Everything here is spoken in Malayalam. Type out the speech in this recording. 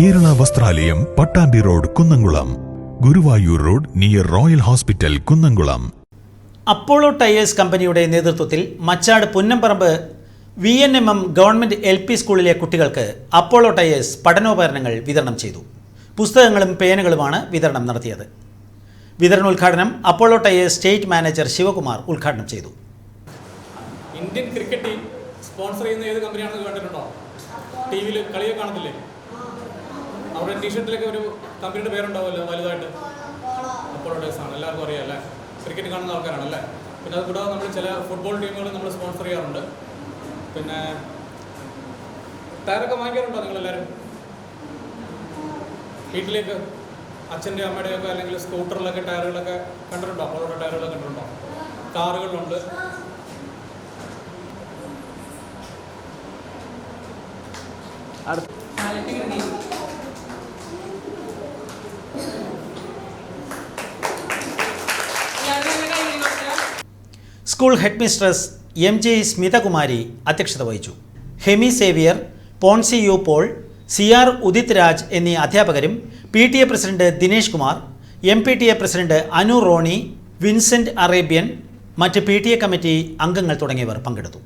Kerala Vastralayam, Pattambi road, Kunnamkulam. Guruvayur road near royal hospital, Kunnamkulam. Apollo tyres കമ്പനിയുടെ നേതൃത്വത്തിൽ Machad Punnamparambu VNMM government LP സ്കൂളിലെ കുട്ടികൾക്ക് അപ്പോളോ ടയേഴ്സ് പഠനോപകരണങ്ങൾ വിതരണം ചെയ്തു. പുസ്തകങ്ങളും പേനകളുമാണ് വിതരണം നടത്തിയത്. വിതരണോദ്ഘാടനം Apollo tyres state manager Sivakumar ഉദ്ഘാടനം ചെയ്തു. ഇന്ത്യൻ ക്രിക്കറ്റ് ടീം സ്പോൺസർ ചെയ്യുന്ന ഏത് കമ്പനിയാണെന്ന് കണ്ടിട്ടുണ്ടോ? TV-യിൽ കളിയൊക്കെ കാണത്തില്ലേ? അവരുടെ ടീഷർട്ടിലൊക്കെ ഒരു കമ്പനിയുടെ പേരുണ്ടാവുമല്ലോ വലുതായിട്ട്. അപ്പോളോ ടയേഴ്സ് ആണ്, എല്ലാവർക്കും അറിയാം അല്ലേ? ക്രിക്കറ്റ് കാണുന്ന ആൾക്കാരാണല്ലേ. പിന്നെ അത് കൂടാതെ നമ്മൾ ചില ഫുട്ബോൾ ടീമുകൾ നമ്മൾ സ്പോൺസർ ചെയ്യാറുണ്ട്. പിന്നെ ടയറൊക്കെ വാങ്ങിക്കാറുണ്ടോ നിങ്ങളെല്ലാവരും? വീട്ടിലേക്ക് അച്ഛൻ്റെ അമ്മയുടെയൊക്കെ അല്ലെങ്കിൽ സ്കൂട്ടറിലൊക്കെ ടയറുകളൊക്കെ കണ്ടിട്ടുണ്ടോ? അപ്പോളോടെ ടയറുകളൊക്കെ കണ്ടിട്ടുണ്ടോ? കാറുകളുണ്ട്. School headmistress MJ Smithakumari അധ്യക്ഷത വഹിച്ചു. Hemi Xavier, Ponsy U Paul, CR Udit Raj എന്നീ അധ്യാപകരും PTA president Dinesh Kumar, MPTA president Anu Ronnie, Vincent Arabian, മറ്റ് PTA കമ്മിറ്റി അംഗങ്ങൾ തുടങ്ങിയവർ പങ്കെടുത്തു.